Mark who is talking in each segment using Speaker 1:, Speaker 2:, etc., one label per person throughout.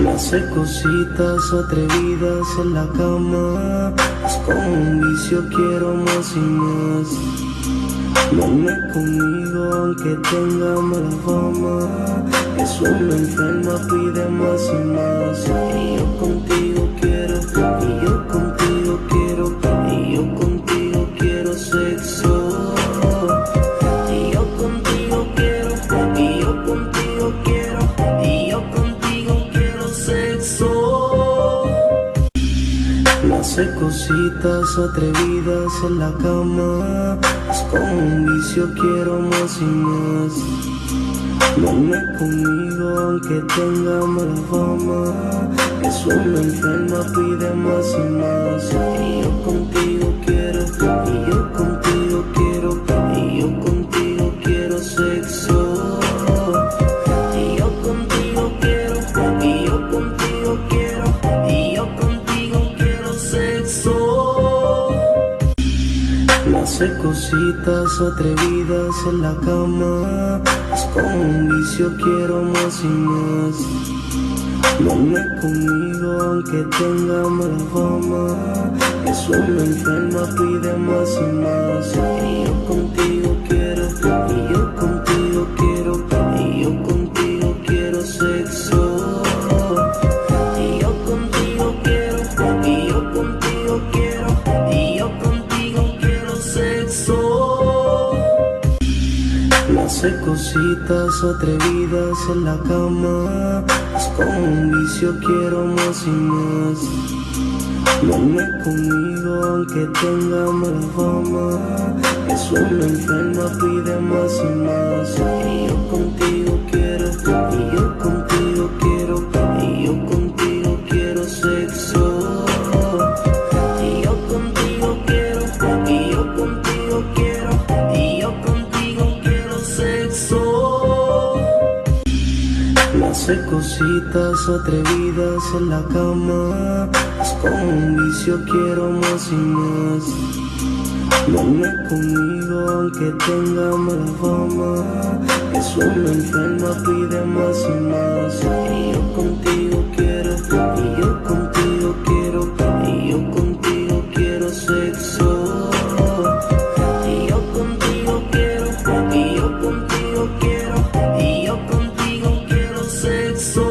Speaker 1: Me hace cositas atrevidas en la cama. Es como un vicio, quiero más y más. Duerme conmigo aunque tenga mala fama. Es una enferma, pide más y más. Y yo contigo quiero, y yo contigo quiero, y yo contigo quiero sexo. Y yo contigo quiero, y yo contigo quiero, y yo contigo quiero sexo. Me hace cositas atrevidas en la cama. Es como un vicio, quiero más y más. Duerme conmigo aunque tenga mala fama. Es una enferma, pide más y más. Y yo contigo quiero, y yo contigo quiero, y yo contigo quiero sexo. Y yo contigo quiero, y yo contigo quiero, y yo contigo quiero sexo. Me hace cositas atrevidas en la cama. Es como un vicio, quiero más y más. Duerme conmigo aunque tenga mala fama. Es una enferma, pide más y más. Y yo contigo quiero, y yo contigo quiero, y yo contigo quiero sexo. Y yo contigo quiero, y yo contigo quiero, y yo contigo quiero sexo. Me hace cositas atrevidas en la cama. Es como un vicio, quiero más y más. Duerme conmigo aunque tenga mala fama. Es una enferma, pide más y más. Y yo contigo quiero, y yo contigo quiero, y yo contigo quiero sexo. Y yo contigo quiero, y yo contigo quiero, y yo contigo quiero sexo. Me hace cositas atrevidas en la cama. Es como un vicio, quiero más y más. Duerme conmigo aunque tenga mala fama. Es una enferma, pide más y más. Y yo contigo quiero, y yo contigo quiero, y yo contigo quiero sexo. Y yo contigo quiero, y yo contigo quiero, y yo contigo quiero sexo.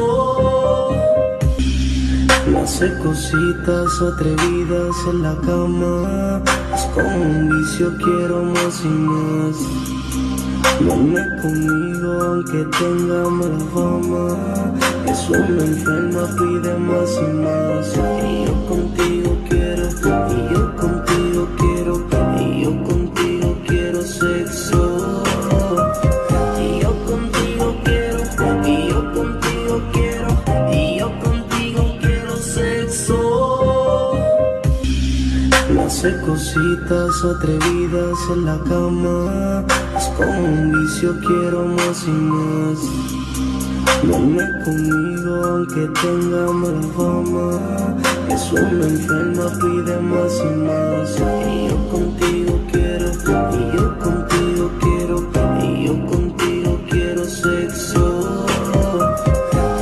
Speaker 1: Me hace cositas atrevidas en la cama. Es como un vicio, quiero más y más. Duerme conmigo aunque tenga mala fama. Es una enferma, pide más y más. Y yo contigo quiero, y yo contigo quiero, y yo contigo quiero sexo. Y yo contigo quiero, y yo contigo quiero, y yo contigo quiero sexo. Me hace cositas atrevidas en la cama. Es como un vicio, quiero más y más. Duerme conmigo aunque tenga mala fama. Es una enferma, pide más y más. Y yo contigo quiero, y yo contigo quiero, y yo contigo quiero sexo.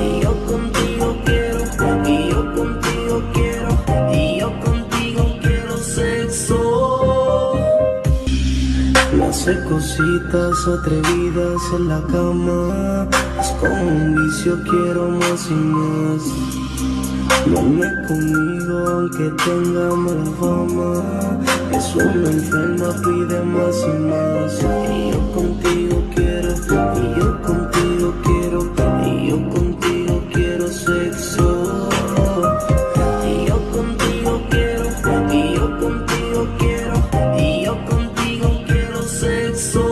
Speaker 1: Y yo contigo quiero, y yo contigo quiero, y yo contigo quiero sexo. Me hace cositas atrevidas en la cama. Es como un vicio, quiero más y más. Duerme conmigo aunque tenga mala fama. Es una enferma, pide más y más. Y yo contigo quiero, y yo contigo quiero, y yo contigo quiero sexo. Y yo contigo quiero, y yo contigo quiero, y yo contigo quiero sexo.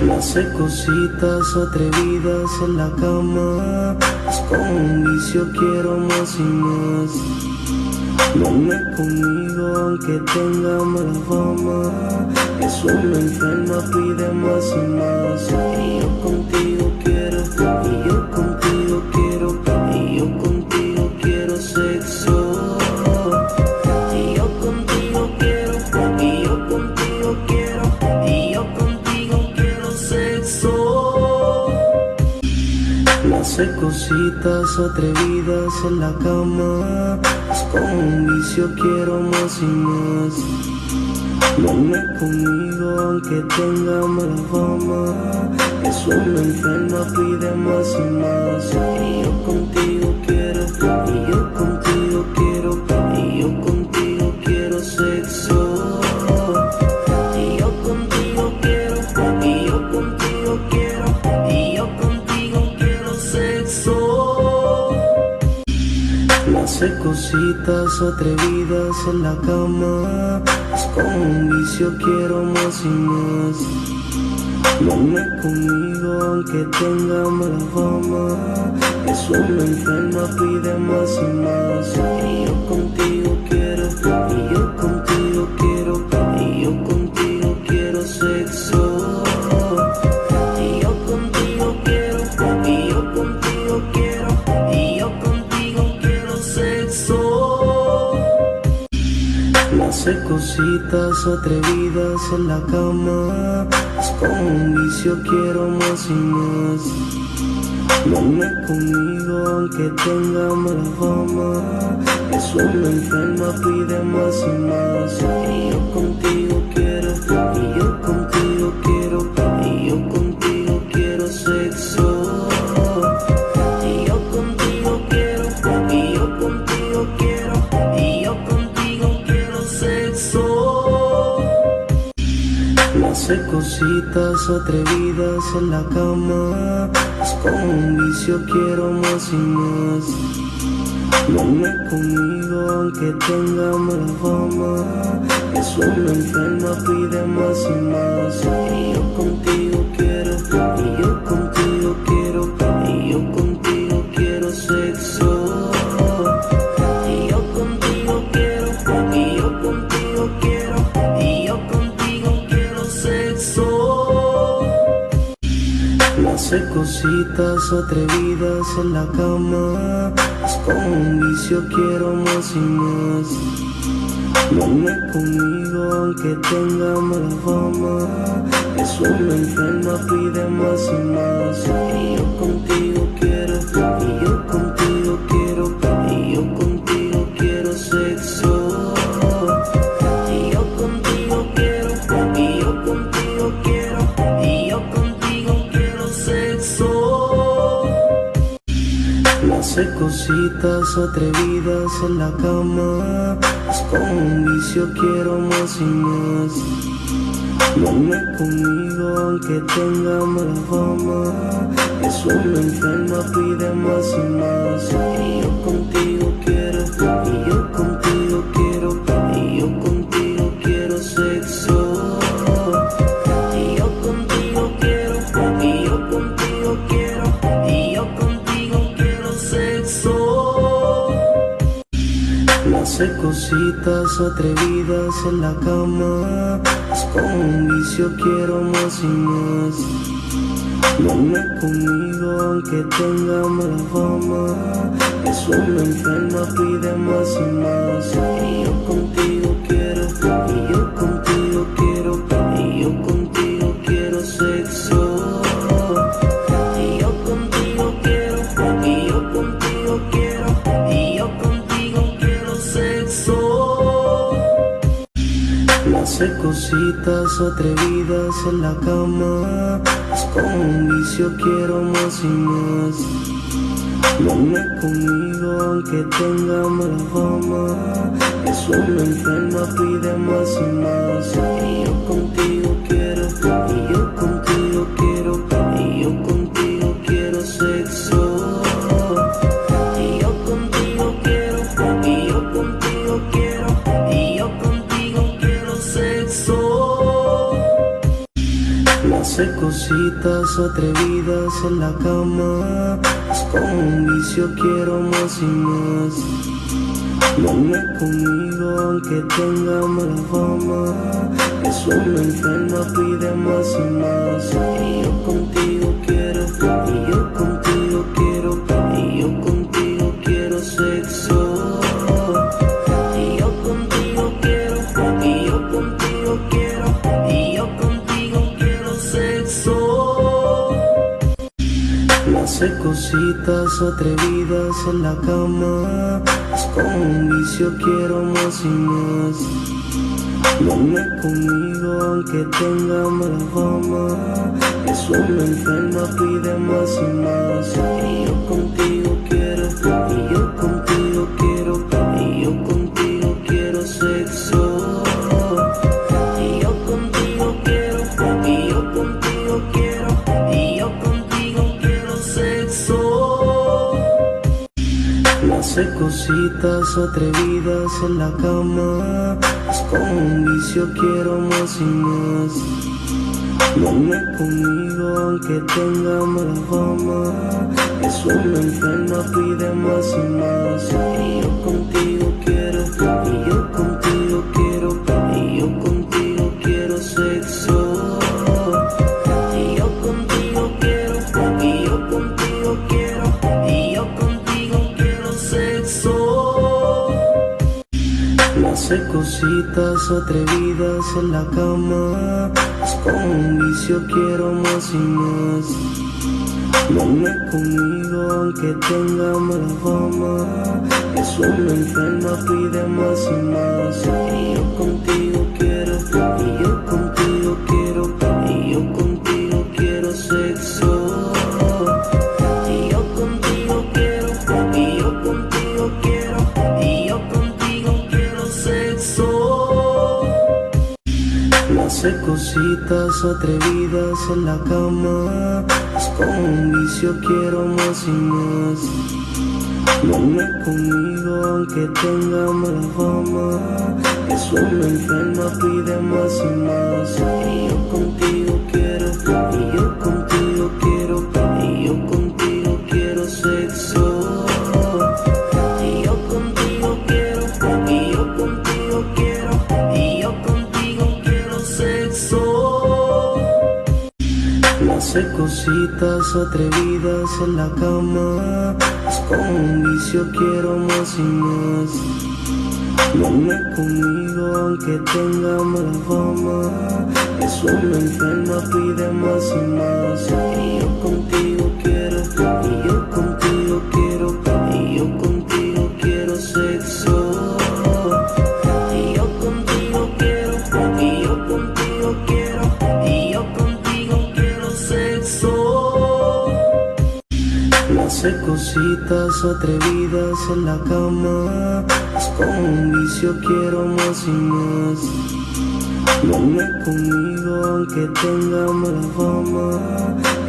Speaker 1: Me hace cositas atrevidas en la cama. Es como un vicio, quiero más y más. Duerme conmigo aunque tenga mala fama. Es una enferma, pide más y más. Y yo contigo quiero, y yo contigo quiero, y yo contigo quiero sexo. Y yo contigo quiero, y yo contigo quiero, y yo contigo quiero sexo. Me hace cositas atrevidas en la cama. Es como un vicio, quiero más y más. Duerme conmigo aunque tenga mala fama. Es una enferma, pide más y más. Y yo contigo quiero, y yo contigo quiero, y yo contigo quiero sexo. Y yo contigo quiero, y yo contigo quiero, y yo contigo quiero sexo. Me hace cositas atrevidas en la cama. Es como un vicio, quiero más y más. Duerme conmigo aunque tenga mala fama. Es una enferma, pide más y más. Y yo contigo quiero, y yo contigo quiero, y yo contigo quiero sexo. Y yo contigo quiero, y yo contigo quiero, y yo contigo quiero sexo. Me hace cositas atrevidas en la cama. Es como un vicio, quiero más y más. Duerme conmigo aunque tenga mala fama. Es una enferma, pide más y más. Y yo contigo quiero, y yo contigo quiero, y yo contigo quiero sexo. Y yo contigo quiero, y yo contigo quiero, y yo contigo quiero sexo. Me hace cositas atrevidas en la cama. Es como un vicio, quiero más y más. Duerme conmigo aunque tenga mala fama. Es una enferma, pide más y más. Y yo contigo quiero, y yo contigo quiero, y yo contigo quiero sexo. Y yo contigo quiero, y yo contigo quiero, y yo contigo quiero sexo. Me hace cositas atrevidas en la cama. Es como un vicio, quiero más y más. Duerme conmigo aunque tenga mala fama. Es una enferma, pide más y más. Y yo contigo quiero, y yo contigo quiero, y yo contigo quiero sexo. Y yo contigo quiero, y yo contigo quiero, y yo contigo quiero sexo. Me hace cositas atrevidas en la cama. Es como un vicio, quiero más y más. Duerme conmigo aunque tenga mala fama. Es una enferma, pide más y más. Y yo contigo quiero, y yo contigo quiero, y yo contigo quiero sexo. Y yo contigo quiero, y yo contigo quiero, y yo contigo quiero sexo. Me hace cositas atrevidas en la cama. Es como un vicio, quiero más y más. Duerme conmigo aunque tenga mala fama. Es una enferma, pide más y más. Y yo contigo quiero, y yo contigo quiero, y yo contigo quiero sexo. Y yo contigo quiero, y yo contigo quiero, y yo contigo quiero sexo. Me hace cositas atrevidas en la cama. Es como un vicio, quiero más y más. Duerme conmigo aunque tenga mala fama. Es una enferma, pide más y más. Y yo contigo quiero, y yo contigo quiero, y yo contigo quiero sexo. Y yo contigo quiero, y yo contigo quiero, y yo contigo quiero sexo. Me hace cositas atrevidas en la cama. Es como un vicio, quiero más y más. Duerme conmigo aunque tenga mala fama. Es una enferma, pide más y más. Y yo contigo quiero, y yo contigo quiero, y yo contigo quiero sexo. Y yo contigo quiero, y yo contigo quiero, y yo contigo quiero sexo. Me hace cositas cositas atrevidas en la cama. Es como un vicio, quiero más y más. Duerme conmigo aunque tenga mala fama. Es una enferma, pide más y más. Y yo contigo quiero, y yo contigo quiero, y yo contigo quiero sexo. Y yo contigo quiero, y yo contigo quiero, y yo contigo quiero sexo. Me hace cositas atrevidas en la cama. Es como un vicio, quiero más y más. Duerme conmigo aunque tenga mala fama. Es una enferma, pide más y más. Y yo contigo quiero, y yo contigo quiero, y yo contigo quiero sexo. Y yo contigo quiero, y yo contigo quiero, y yo contigo quiero sexo. Me hace cositas atrevidas en la cama. Es como un vicio, quiero más y más. Duerme conmigo aunque tenga mala fama. Es una enferma, pide más y más. Y yo contigo quiero, y yo contigo quiero, y yo contigo quiero sexo. Y yo contigo quiero, y yo contigo quiero, y yo contigo quiero sexo. Me hace cositas atrevidas en la cama. Es como un vicio, quiero más y más. Duerme conmigo aunque tenga mala fama. Es una enferma, pide más y más. Y yo contigo quiero, y yo contigo quiero, y yo contigo quiero sexo. Y yo contigo quiero, y yo contigo quiero, y yo contigo quiero sexo. Me hace cositas atrevidas en la cama. Es como un vicio, quiero más y más. Duerme conmigo aunque tenga mala fama. Es una enferma, pide más y más. Y yo contigo quiero, y yo contigo quiero, y yo contigo quiero sexo. Y yo contigo quiero, y yo contigo quiero, y yo contigo quiero sexo. Me hace cositas atrevidas en la cama. Es como un vicio, quiero más y más. Duerme conmigo aunque tenga mala fama.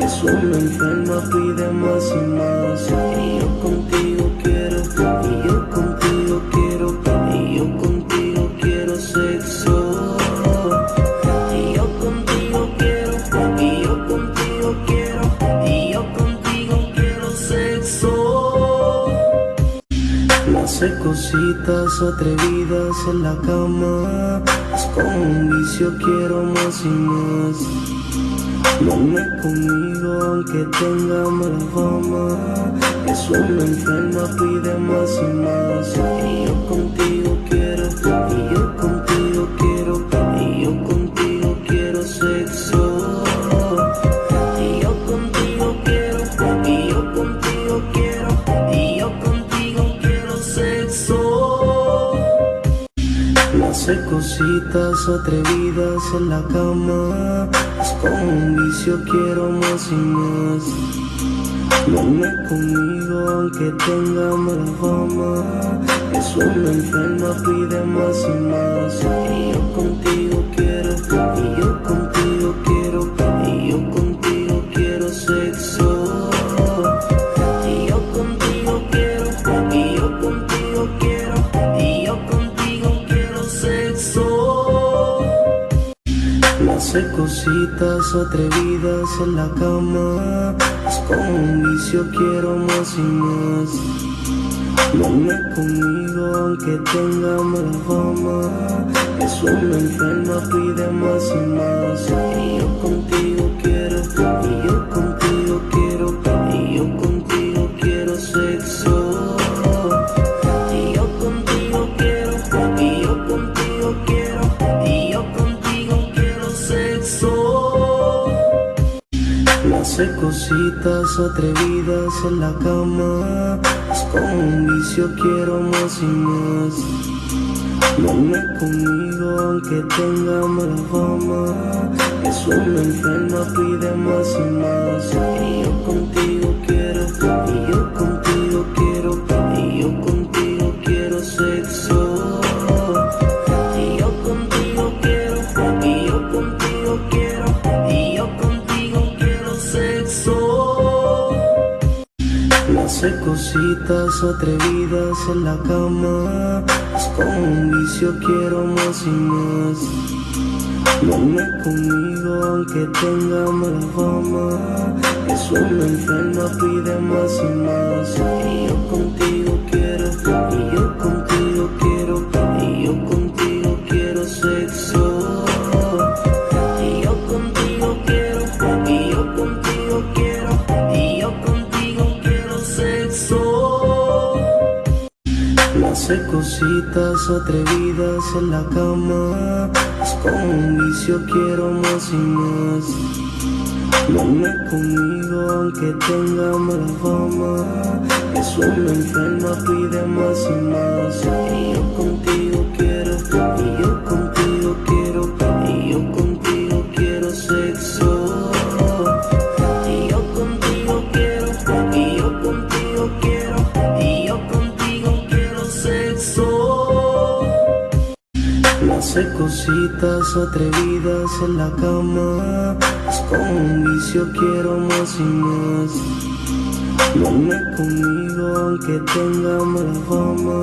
Speaker 1: Es una enferma, pide más y más. Y yo contigo quiero, y yo contigo quiero, y yo contigo quiero sexo. Y yo contigo quiero, y yo contigo quiero, y yo contigo quiero sexo. Me hace cositas atrevidas en la cama. Es como un vicio, quiero más y más. Duerme conmigo aunque tenga mala fama. Es una enferma, pide más y más. Y yo contigo quiero, y yo contigo quiero, y yo contigo quiero sexo. Y yo contigo quiero, y yo contigo quiero, y yo contigo quiero sexo. Me hace cositas atrevidas en la cama. Es como un vicio, quiero más y más. Duerme conmigo aunque tenga mala fama. Es una enferma, pide más y más. Y yo contigo quiero, y yo contigo quiero, y yo contigo quiero sexo. Y yo contigo quiero, y yo contigo quiero, y yo contigo quiero sexo. Me hace cositas atrevidas en la cama. Es como un vicio, quiero más y más. Duerme conmigo aunque tenga mala fama. Es una enferma, pide más y más. Y yo contigo quiero, y yo contigo quiero, y yo contigo quiero sexo. Y yo contigo quiero, y yo contigo quiero, y yo contigo quiero sexo. Me hace cositas cositas atrevidas en la cama. Es como un vicio, quiero más y más. Duerme conmigo aunque tenga mala fama. Es una enferma, pide más y más. Y yo contigo quiero, y yo contigo quiero, y yo contigo quiero sexo. Y yo contigo quiero, y yo contigo quiero, y yo contigo quiero sexo. Me hace cositas atrevidas en la cama. Es como un vicio, quiero más y más. Duerme conmigo aunque tenga mala fama. Es una enferma, pide más y más. Y yo contigo quiero, y yo contigo quiero, y yo contigo quiero sexo. Y yo contigo quiero, y yo contigo quiero, y yo contigo quiero sexo. Me hace cositas atrevidas en la cama. Es como un vicio, quiero más y más. Duerme conmigo aunque tenga mala fama. Es una enferma, pide más y más. Y yo contigo quiero, y yo contigo quiero, y yo contigo quiero sexo. Y yo contigo quiero, y yo contigo quiero, y yo contigo quiero sexo. Me hace cositas atrevidas en la cama. Es como un vicio, quiero más y más. Duerme conmigo aunque tenga mala fama.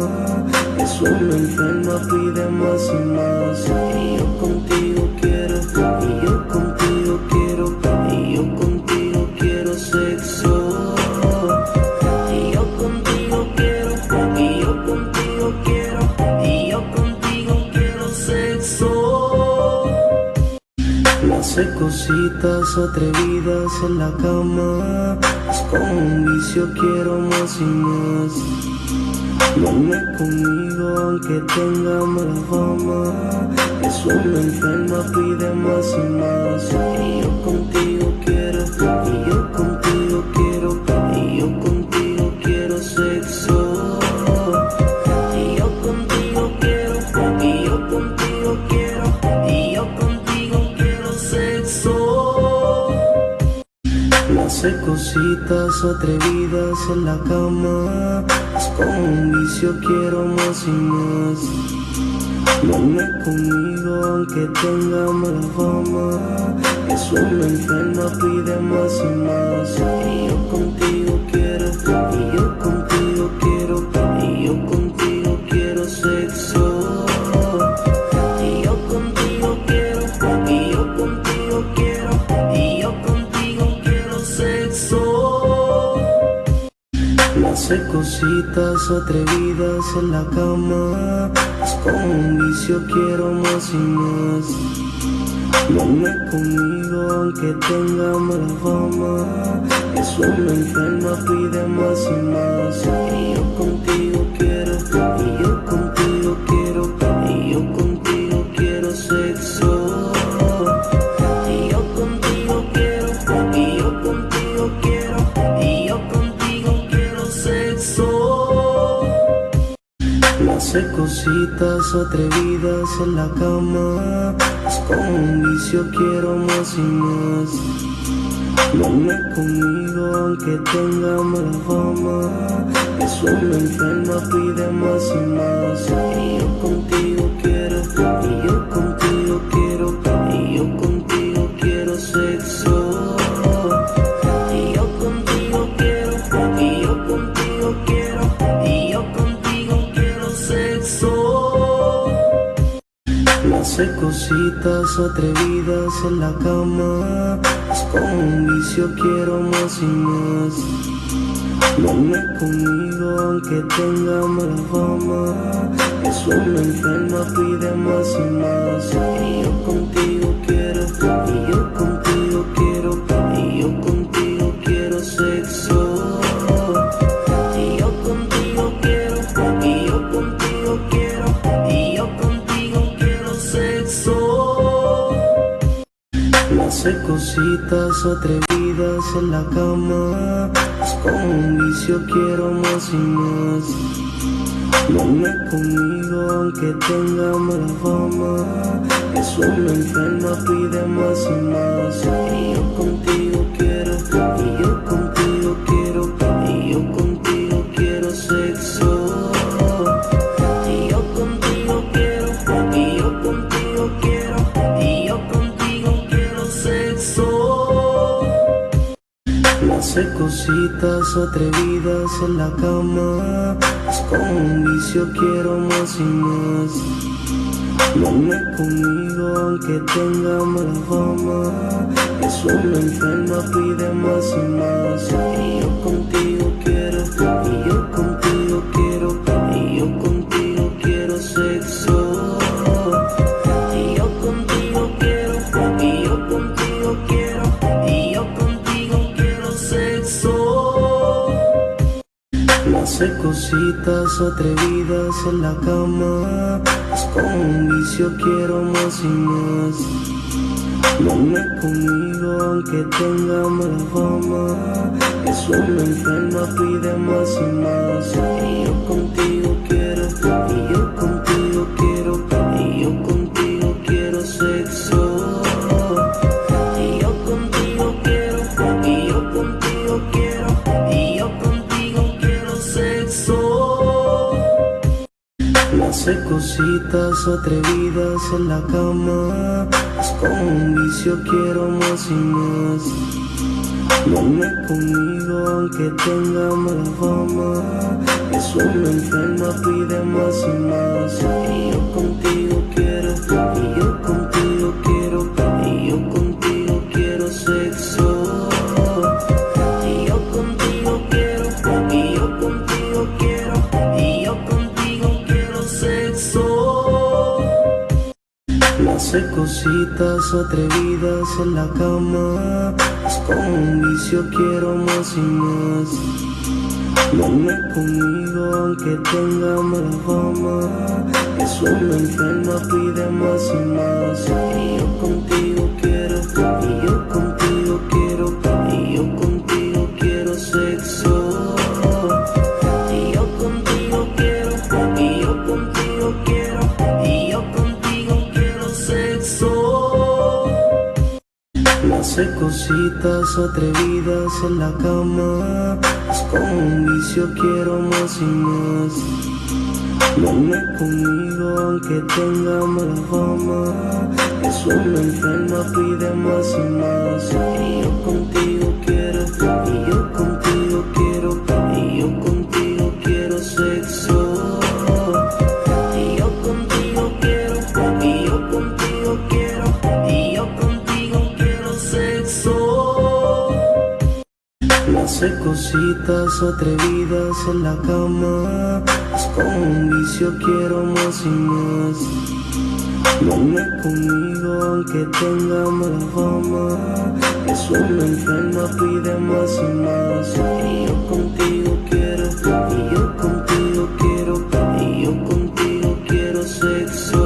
Speaker 1: Es una enferma, pide más y más. Y yo contigo quiero, y yo contigo quiero, y yo contigo quiero sexo. Y yo contigo quiero, y yo contigo quiero, y yo contigo quiero sexo. Me hace cositas atrevidas en la cama. Es como un vicio, quiero más y más. Duerme conmigo aunque tenga mala fama. Es una enferma, pide más y más. Y yo contigo quiero, y yo contigo quiero, y yo contigo quiero sexo. Y yo contigo quiero, y yo contigo quiero, y yo contigo quiero sexo. Me hace cositas atrevidas en la cama. Es como un vicio, quiero más y más. Duerme conmigo aunque tenga mala fama. Es una enferma, pide más y más. Y yo contigo quiero, y yo contigo quiero, y yo contigo quiero sexo. Y yo contigo quiero, y yo contigo quiero, y yo contigo quiero sexo. Me hace cositas atrevidas en la cama. Es como un vicio, quiero más y más. Duerme conmigo aunque tenga mala fama. Es una enferma, pide más y más. Y yo contigo quiero, y yo contigo quiero, y yo contigo quiero sexo. Y yo contigo quiero, y yo contigo quiero, y yo contigo quiero sexo. Me hace cositas atrevidas en la cama. Es como un vicio, quiero más y más. Duerme conmigo aunque tenga mala fama. Es una enferma, pide más y más. Y yo contigo quiero, y yo contigo quiero, y yo contigo quiero sexo. Y yo contigo quiero, y yo contigo quiero, y yo contigo quiero sexo. Me hace cositas atrevidas en la cama. Es como un vicio, quiero más y más. Duerme conmigo aunque tenga mala fama. Es una enferma, pide más y más. Y yo contigo quiero, y yo contigo quiero, y yo contigo quiero sexo. Y yo contigo quiero, y yo contigo quiero, y yo contigo quiero sexo. Me hace cositas atrevidas. atrevidas en la cama. Es como un vicio, quiero más y más. Duerme conmigo aunque tenga mala fama. Es una enferma, pide más y más. Y yo contigo quiero, y yo contigo quiero, y yo contigo quiero sexo. Y yo contigo quiero, y yo contigo quiero, y yo contigo quiero sexo. Me hace cositas atrevidas en la cama. Es como un vicio, quiero más y más. Duerme conmigo aunque tenga mala fama. Es una enferma, pide más y más. Y yo contigo quiero, y yo contigo quiero, y yo contigo quiero sexo. Y yo contigo quiero, y yo contigo quiero, y yo contigo quiero sexo. Me hace cositas atrevidas en la cama. Es como un vicio, quiero más y más. Duerme conmigo aunque tenga mala fama. Es una enferma, pide más y más. Y yo contigo quiero, y yo contigo quiero, y yo contigo quiero sexo. Y yo contigo quiero, y yo contigo quiero, y yo contigo quiero sexo. Me hace cositas atrevidas en la cama. Es como un vicio, quiero más y más. Duerme conmigo aunque tenga mala fama. Es una enferma, pide más y más. Y yo contigo quiero, y yo contigo quiero, y yo contigo quiero sexo. Y yo contigo quiero, y yo contigo quiero, y yo contigo quiero sexo. Me hace cositas atrevidas en la cama. Es como un vicio, quiero más y más. Duerme conmigo aunque tenga mala fama. Es una enferma, pide más y más. Y yo contigo quiero, y yo contigo quiero, y yo contigo quiero sexo. Y yo contigo quiero, y yo contigo quiero, y yo contigo quiero sexo. Me hace cositas atrevidas en la cama. Es como un vicio, quiero más y más. Duerme conmigo aunque tenga mala fama. Es una enferma, pide más y más. Y yo contigo quiero, y yo contigo quiero, y yo contigo quiero sexo. Y yo contigo quiero, y yo contigo quiero, y yo contigo quiero sexo. Me hace cositas atrevidas en la cama. Es como un vicio, quiero más y más. Duerme conmigo aunque tenga mala fama. Es una enferma, pide más y más. Y yo contigo quiero, y yo contigo quiero, y yo contigo quiero sexo.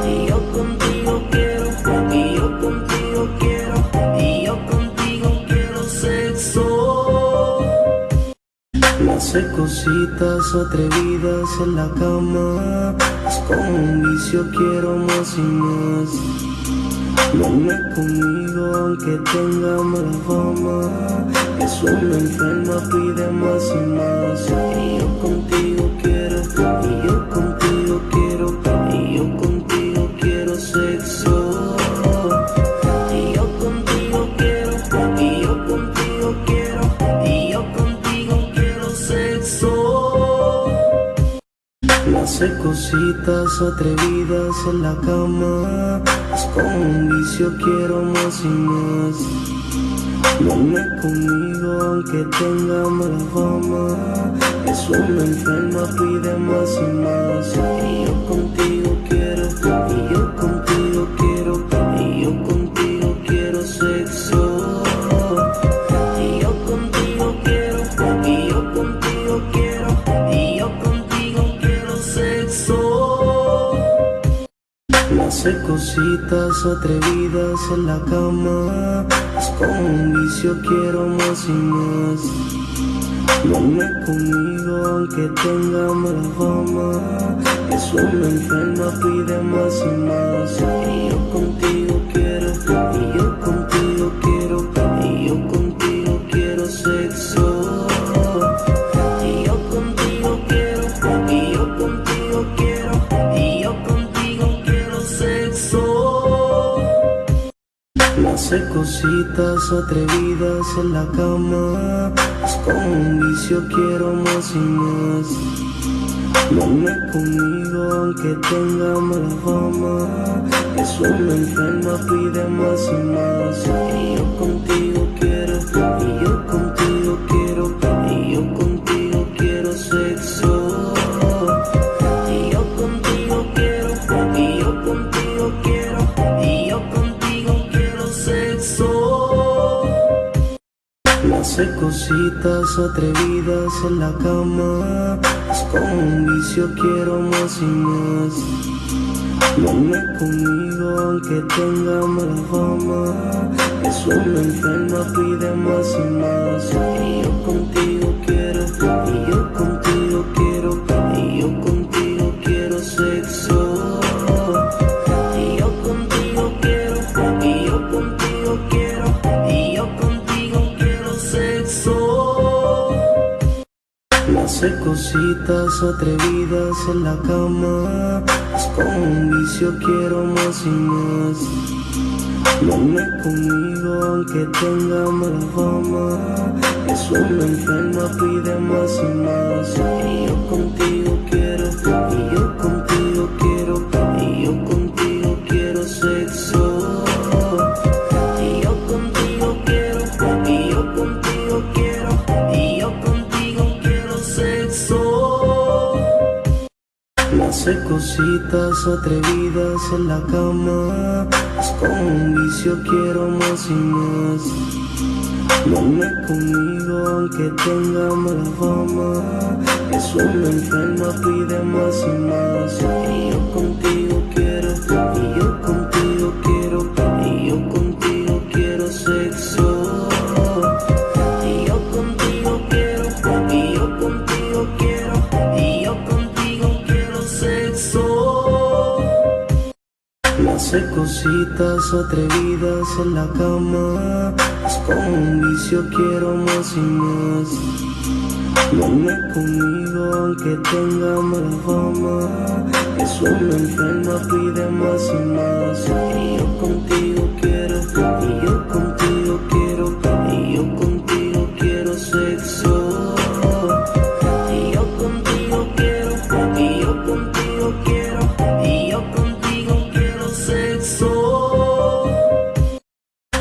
Speaker 1: Y yo contigo quiero, y yo contigo quiero, y yo contigo quiero sexo. Me hace cositas atrevidas en la cama. Es como un vicio, quiero más y más. Duerme conmigo aunque tenga mala fama. Es una enferma, pide más y más. Y yo contigo quiero, y yo contigo quiero, y yo contigo quiero sexo. Y yo contigo quiero, y yo contigo quiero, y yo contigo quiero sexo. Me hace cositas atrevidas en la cama. Es como un vicio, quiero más y más. Duerme conmigo aunque tenga mala fama. Es una enferma, pide más y más. Y yo contigo quiero, y yo contigo quiero, y yo contigo quiero sexo. Y yo contigo quiero, y yo contigo quiero, y yo contigo quiero sexo. Me hace cositas atrevidas en la cama. Es como un vicio, quiero más y más. Duerme conmigo aunque tenga mala fama. Es una enferma, pide más y más. Y yo contigo quiero, y yo contigo quiero, y yo contigo quiero sexo. Y yo contigo quiero, y yo contigo quiero, y yo contigo quiero sexo. Me hace cositas atrevidas en la cama. Es como un vicio, quiero más y más. Duerme conmigo aunque tenga mala fama. Es una enferma, pide más y más. Y yo contigo quiero, y yo contigo quiero, y yo contigo quiero sexo. Y yo contigo quiero, y yo contigo quiero, y yo contigo quiero sexo. Me hace cositas atrevidas en la cama. Es como un vicio, quiero más y más. Duerme conmigo aunque tenga mala fama. Es una enferma, pide más y más. Y yo contigo quiero, y yo contigo quiero, y yo contigo quiero sexo. Y yo contigo quiero, y yo contigo quiero, y yo contigo quiero sexo. Me hace cositas atrevidas en la cama. Es como un vicio, quiero más y más. Duerme conmigo aunque tenga mala fama. Es una enferma, pide más y más. Y yo contigo quiero, y yo contigo quiero, y yo contigo quiero sexo. Y yo contigo quiero, y yo contigo quiero, y yo contigo quiero sexo. Me hace cositas atrevidas en la cama. Es como un vicio, quiero más y más. Duerme conmigo aunque tenga mala fama. Es una enferma, pide más y más. Y yo contigo quiero, y yo contigo quiero, y yo contigo quiero sexo. Y yo contigo quiero, y yo contigo quiero, y yo contigo quiero sexo. Me hace cositas atrevidas en la cama. Es como un vicio, quiero más y más. Duerme conmigo aunque tenga mala fama. Es una enferma, pide más y más. Y yo contigo quiero, y yo contigo quiero, y yo contigo quiero sexo. Y yo contigo quiero, y yo contigo quiero, y yo contigo quiero sexo.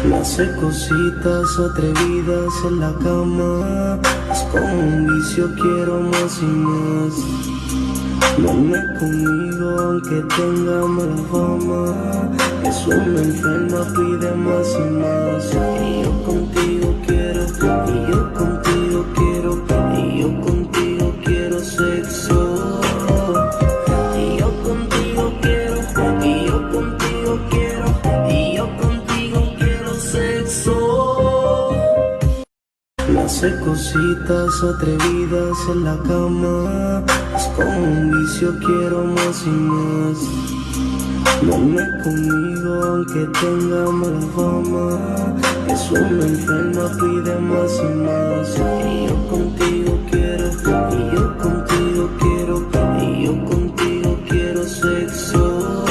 Speaker 1: Me hace cositas atrevidas en la cama. Es como un vicio, quiero más y más. Duerme conmigo aunque tenga mala fama. Es una enferma, pide más y más. Y yo contigo quiero, y yo contigo quiero, y yo contigo quiero sexo. Y yo contigo quiero, y yo contigo quiero, y yo contigo quiero sexo. Me hace cositas atrevidas en la cama. Es como un vicio, quiero más y más. Duerme conmigo aunque tenga mala fama. Es una enferma, pide más y más. Y yo contigo quiero, y yo contigo quiero, y yo contigo quiero sexo.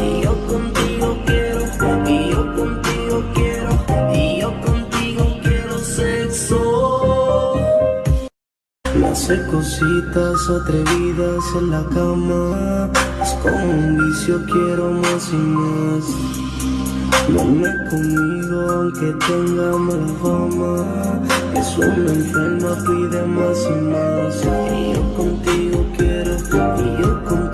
Speaker 1: Y yo contigo quiero, y yo contigo quiero, y yo contigo quiero sexo. Me hace cositas atrevidas en la cama. Es como un vicio, quiero más y más. Duerme conmigo aunque tenga mala fama. Es una enferma, pide más y más. Y yo contigo quiero, y yo contigo